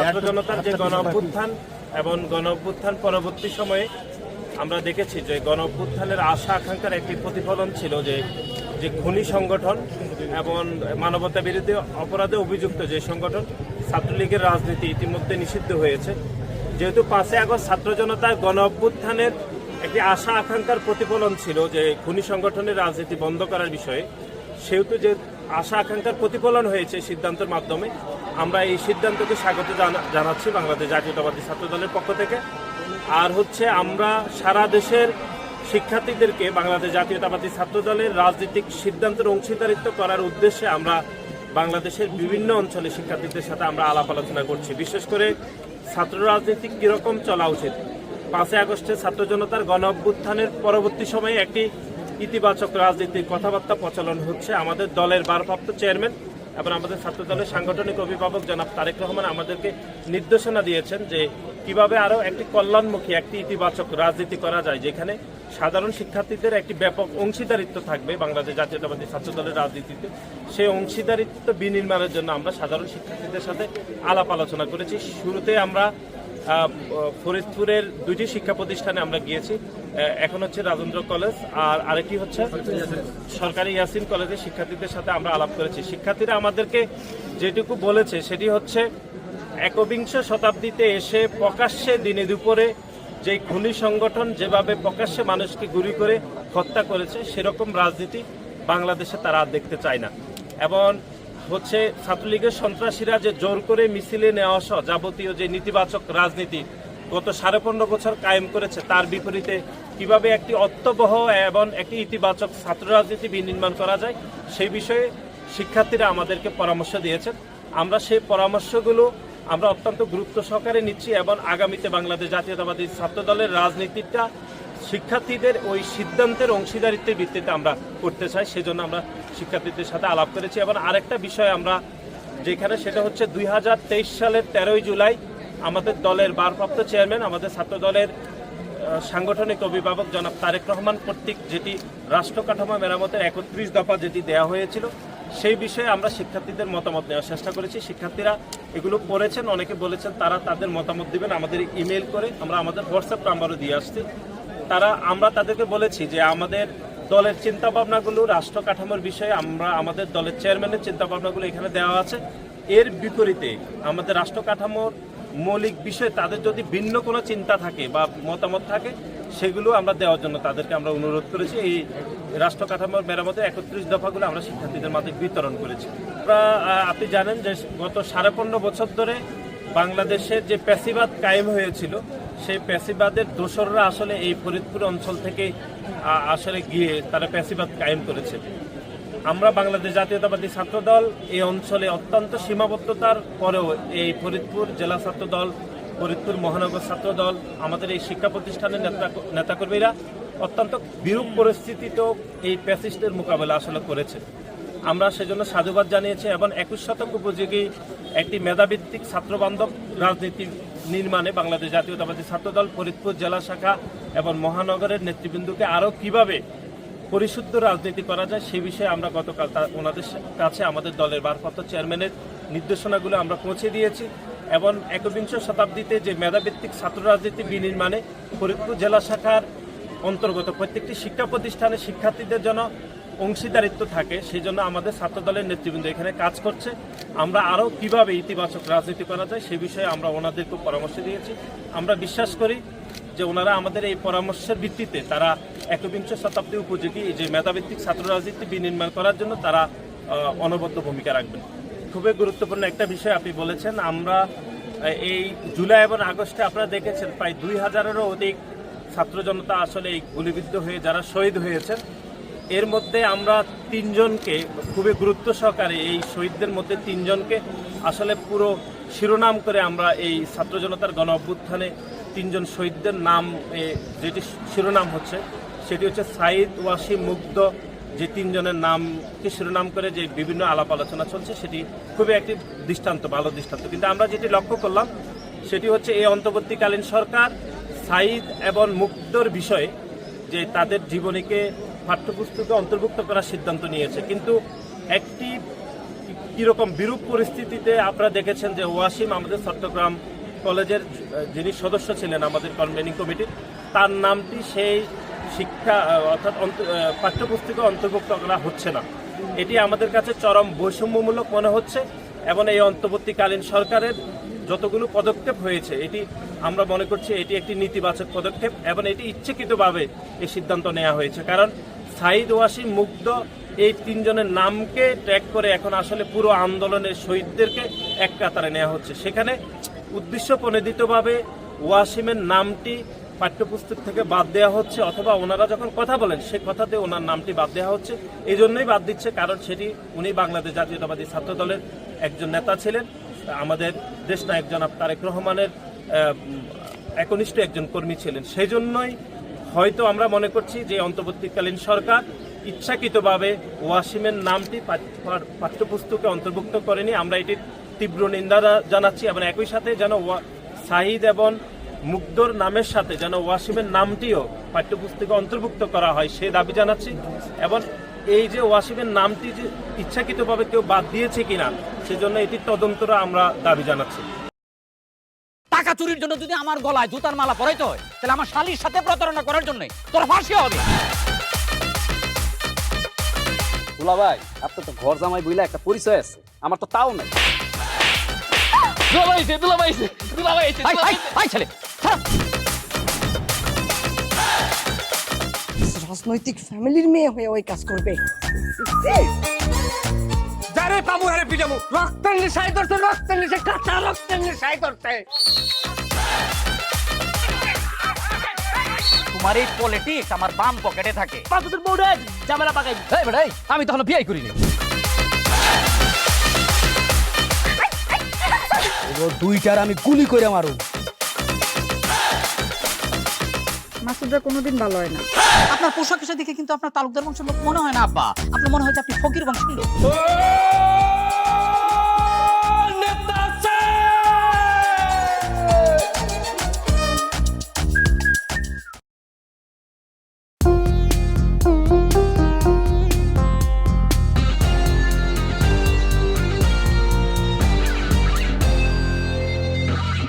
ছাত্র জনতার যে গণ অভ্যুত্থান এবং গণ অভ্যুত্থান পরবর্তী সময়ে আমরা দেখেছি যে গণ অভ্যুত্থানের আশা আকাঙ্ক্ষার একটি প্রতিফলন ছিল যে খুনি সংগঠন এবং মানবতা বিরোধী অপরাধে অভিযুক্ত যে সংগঠন ছাত্রলীগের রাজনীতি ইতিমধ্যে নিষিদ্ধ হয়েছে। যেহেতু 5ই আগস্ট ছাত্র জনতার গণ অভ্যুত্থানের একটি আশা আকাঙ্ক্ষার প্রতিফলন ছিল যে খুনি সংগঠনের রাজনীতি বন্ধ করার বিষয়ে, সেহেতু যে আশা আকাঙ্ক্ষার প্রতিফলন হয়েছে সিদ্ধান্তের মাধ্যমে আমরা এই সিদ্ধান্তকে স্বাগত জানাচ্ছি বাংলাদেশ জাতীয়তাবাদী ছাত্র দলের পক্ষ থেকে। আর হচ্ছে আমরা সারা দেশের শিক্ষার্থীদেরকে বাংলাদেশ জাতীয়তাবাদী ছাত্র দলের রাজনৈতিক সিদ্ধান্তের অংশীদারিত্ব করার উদ্দেশ্যে আমরা বাংলাদেশের বিভিন্ন অঞ্চলে শিক্ষার্থীদের সাথে আমরা আলাপ আলোচনা করছি। বিশেষ করে ছাত্র রাজনীতি কীরকম চলা উচিত, 5ই আগস্টে ছাত্র জনতার গণ অভ্যুত্থানের পরবর্তী সময়ে একটি ইতিবাচক রাজনীতির কথাবার্তা প্রচলন হচ্ছে। আমাদের দলের ভারপ্রাপ্ত চেয়ারম্যান এবং আমাদের ছাত্র দলের সাংগঠনিক অভিভাবক জনাব তারেক রহমান আমাদেরকে নির্দেশনা দিয়েছেন যে কিভাবে আরও একটি কল্যাণমুখী একটি ইতিবাচক রাজনীতি করা যায়, যেখানে সাধারণ শিক্ষার্থীদের একটি ব্যাপক অংশীদারিত্ব থাকবে বাংলাদেশ জাতীয়তাবাদী ছাত্র দলের রাজনীতিতে। সেই অংশীদারিত্ব বিনির্মাণের জন্য আমরা সাধারণ শিক্ষার্থীদের সাথে আলাপ আলোচনা করেছি। শুরুতে আমরা ফরিদপুরের 2টি শিক্ষা প্রতিষ্ঠানে আমরা গিয়েছি। এখন হচ্ছে রাজেন্দ্র কলেজ আর আরেকটি হচ্ছে সরকারি ইয়াসিন কলেজের শিক্ষার্থীদের সাথে আমরা আলাপ করেছি। শিক্ষার্থীরা আমাদেরকে যেটুকু বলেছে সেটি হচ্ছে 21শ শতাব্দীতে এসে প্রকাশ্যে দিনে দুপুরে যেই খুনি সংগঠন যেভাবে প্রকাশ্যে মানুষকে গুলি করে হত্যা করেছে সেরকম রাজনীতি বাংলাদেশে তারা দেখতে চায় না। এবং হচ্ছে ছাত্রলীগের সন্ত্রাসীরা যে জোর করে মিছিলে নেওয়া সহ যাবতীয় যে নেতিবাচক রাজনীতি গত 15.5 বছর কায়েম করেছে, তার বিপরীতে কিভাবে একটি অর্থবহ এবং একটি ইতিবাচক ছাত্র রাজনীতি বিনির্মাণ করা যায় সেই বিষয়ে শিক্ষার্থীরা আমাদেরকে পরামর্শ দিয়েছেন। আমরা সেই পরামর্শগুলো আমরা অত্যন্ত গুরুত্ব সহকারে নিচ্ছি এবং আগামীতে বাংলাদেশ জাতীয়তাবাদী ছাত্র দলের রাজনীতিটা শিক্ষার্থীদের ওই সিদ্ধান্তের অংশীদারিত্বের ভিত্তিতে আমরা করতে চাই। সেজন্য আমরা শিক্ষার্থীদের সাথে আলাপ করেছি। এবং আরেকটা বিষয় আমরা যেখানে সেটা হচ্ছে 2023 সালের 13ই জুলাই আমাদের দলের ভারপ্রাপ্ত চেয়ারম্যান আমাদের ছাত্র দলের সাংগঠনিক অভিভাবক জনাব তারেক রহমান কর্তৃক যেটি রাষ্ট্র কাঠামো মেরামতের 31 দফা যেটি দেওয়া হয়েছিল সেই বিষয়ে আমরা শিক্ষার্থীদের মতামত নেওয়ার চেষ্টা করেছি। শিক্ষার্থীরা এগুলো পড়েছেন, অনেকে বলেছেন তারা তাদের মতামত দিবেন আমাদের ইমেল করে, আমরা আমাদের হোয়াটসঅ্যাপ নাম্বারও দিয়ে আসছি। আমরা তাদেরকে বলেছি যে আমাদের দলের চিন্তাভাবনাগুলো রাষ্ট্র কাঠামোর বিষয়ে আমরা আমাদের দলের চেয়ারম্যানের চিন্তাভাবনাগুলো এখানে দেওয়া আছে। এর বিপরীতে আমাদের রাষ্ট্র কাঠামোর মৌলিক বিষয়ে তাদের যদি ভিন্ন কোনো চিন্তা থাকে বা মতামত থাকে সেগুলো আমরা দেওয়ার জন্য তাদেরকে আমরা অনুরোধ করেছি। এই রাষ্ট্র কাঠামোর মেরামতের 31 দফাগুলো আমরা শিক্ষার্থীদের মাঝে বিতরণ করেছি। আপনি জানেন যে গত 15.5 বছর ধরে বাংলাদেশের যে প্যাসিবাদ কায়েম হয়েছিল সেই প্যাসিবাদের দোসররা আসলে এই ফরিদপুর অঞ্চল থেকে আসলে গিয়ে তারা প্যাসিবাদ কায়েম করেছে। আমরা বাংলাদেশ জাতীয়তাবাদী ছাত্র দল এই অঞ্চলে অত্যন্ত সীমাবদ্ধতার পরেও এই ফরিদপুর জেলা ছাত্র দল, ফরিদপুর মহানগর ছাত্র দল, আমাদের এই শিক্ষা প্রতিষ্ঠানের নেতাকর্মীরা অত্যন্ত বিরূপ পরিস্থিতিতেও এই প্যাসিস্টের মোকাবেলা আসলে করেছে। আমরা সেজন্য সাধুবাদ জানিয়েছি এবং 21 শতক উপযোগী একটি মেধাভিত্তিক ছাত্রবান্ধব রাজনীতি নির্মাণে বাংলাদেশ জাতীয়তাবাদী ছাত্র দল ফরিদপুর জেলা শাখা এবং মহানগরের নেতৃবৃন্দকে আরও কিভাবে পরিশুদ্ধ রাজনীতি করা যায় সে বিষয়ে আমরা গতকাল ওনাদের কাছে আমাদের দলের ভারপ্রাপ্ত চেয়ারম্যানের নির্দেশনাগুলো আমরা পৌঁছে দিয়েছি। এবং 21শ শতাব্দীতে যে মেধাভিত্তিক ছাত্র রাজনীতি বিনির্মাণে ফরিদপুর জেলা শাখার অন্তর্গত প্রত্যেকটি শিক্ষা প্রতিষ্ঠানে শিক্ষার্থীদের জন্য অংশীদারিত্ব থাকে, সেই জন্য আমাদের ছাত্র দলের নেতৃবৃন্দ এখানে কাজ করছে। আমরা আরও কিভাবে ইতিবাচক রাজনীতি করা যায় সে বিষয়ে আমরা ওনাদেরকে পরামর্শ দিয়েছি। আমরা বিশ্বাস করি যে ওনারা আমাদের এই পরামর্শের ভিত্তিতে তারা 21শ শতাব্দী উপযোগী যে মেধাভিত্তিক ছাত্র রাজনীতি বিনির্মাণ করার জন্য তারা অনবদ্য ভূমিকা রাখবেন। খুবই গুরুত্বপূর্ণ একটা বিষয় আপনি বলেছেন। আমরা এই জুলাই এবং আগস্টে আপনারা দেখেছেন প্রায় 2000-এরও অধিক ছাত্র জনতা আসলে এই গুলিবিদ্ধ হয়ে যারা শহীদ হয়েছেন, এর মধ্যে আমরা 3 জনকে খুবই গুরুত্ব সহকারে এই শহীদদের মধ্যে 3 জনকে আসলে পুরো শিরোনাম করে আমরা এই ছাত্র জনতার গণ অভ্যুত্থানে 3 জন শহীদদের নাম যেটি শিরোনাম হচ্ছে সেটি হচ্ছে সাইদ, ওয়াসিম, মুগ্ধ, যে 3 জনের নামকে শিরোনাম করে যে বিভিন্ন আলাপ আলোচনা চলছে সেটি খুবই একটি দৃষ্টান্ত, ভালো দৃষ্টান্ত। কিন্তু আমরা যেটি লক্ষ্য করলাম সেটি হচ্ছে এই অন্তর্বর্তীকালীন সরকার সাইদ এবং মুগ্ধর বিষয়ে যে তাদের জীবনীকে পাঠ্যপুস্তকে অন্তর্ভুক্ত করার সিদ্ধান্ত নিয়েছে, কিন্তু একটি কীরকম বিরূপ পরিস্থিতিতে আপনারা দেখেছেন যে ওয়াসিম আমাদের চট্টগ্রাম কলেজের যিনি সদস্য ছিলেন আমাদের কনভেনিং কমিটির, তার নামটি সেই শিক্ষা অর্থাৎ পাঠ্যপুস্তকে অন্তর্ভুক্ত করা হচ্ছে না। এটি আমাদের কাছে চরম বৈষম্যমূলক মনে হচ্ছে এবং এই অন্তর্বর্তীকালীন সরকারের যতগুলো পদক্ষেপ হয়েছে এটি আমরা মনে করছি এটি একটি নেতিবাচক পদক্ষেপ এবং এটি ইচ্ছাকৃতভাবে এই সিদ্ধান্ত নেওয়া হয়েছে। কারণ সাঈদ, ওয়াসিম, মুগ্ধ এই তিনজনের নামকে ট্র্যাক করে এখন আসলে পুরো আন্দোলনের শহীদদেরকে এক কাতারে নেওয়া হচ্ছে। সেখানে উদ্দেশ্য প্রণোদিতভাবে ওয়াসিমের নামটি পাঠ্যপুস্তক থেকে বাদ দেওয়া হচ্ছে, অথবা ওনারা যখন কথা বলেন সে কথাতে ওনার নামটি বাদ দেওয়া হচ্ছে। এই জন্যই বাদ দিচ্ছে, কারণ সেটি উনি বাংলাদেশ জাতীয়তাবাদী ছাত্র দলের একজন নেতা ছিলেন, আমাদের দেশনায়ক জনাব তারেক রহমানের একনিষ্ঠ একজন কর্মী ছিলেন। সেই জন্যই হয়তো আমরা মনে করছি যে অন্তর্বর্তীকালীন সরকার ইচ্ছাকৃতভাবে ওয়াসিমের নামটি পাঠ্যপুস্তকে অন্তর্ভুক্ত করেনি। আমরা এটির তীব্র নিন্দা জানাচ্ছি এবং একই সাথে যেন সাঈদ এবং মুগ্ধর নামের সাথে যেন ওয়াসিমের নামটিও পাঠ্যপুস্তকে অন্তর্ভুক্ত করা হয় সে দাবি জানাচ্ছি। এবং এই যে ওয়াসিমের নামটি যে ইচ্ছাকৃতভাবে কেউ বাদ দিয়েছে কিনা সেজন্য এটির তদন্তরা আমরা দাবি জানাচ্ছি। টাকা চুরির জন্য যদি আমার গলায় জুতার মালা পরাইতে হয় তাহলে আমার শালীর সাথে প্রতারণা করার জন্য তোর ফাঁসি হবে। দুলা ভাই, আপনার তো ঘর জামাই বইলা একটা পরিচয় আছে, আমার তো তাও নাই। রাজনৈতিক ফ্যামিলির মেয়ে হয়ে ওই কাজ করবে। যারে পাবো আরে পিটাবো, রক্তের নেশায় ধরতে, রক্তের নেশায়, কাঁচা রক্তের নেশায় ধরতে। তোমার এই পলিটিক্স আমার বাম পকেটে থাকে। পাঁচদের বউরে ঝামেলা পাকাই। এই বেটাই, আমি তখন বিয়ে করিনি। দুইটার আমি গুলি করে মারু। মাসুদরা কোনোদিন ভালো হয় না। আপনার পোশাক এসে দেখে কিন্তু আপনার তালুকদার বংশের লোক মনে হয় না আব্বা, আপনার মনে হয় যে আপনি ফকির বংশের লোক।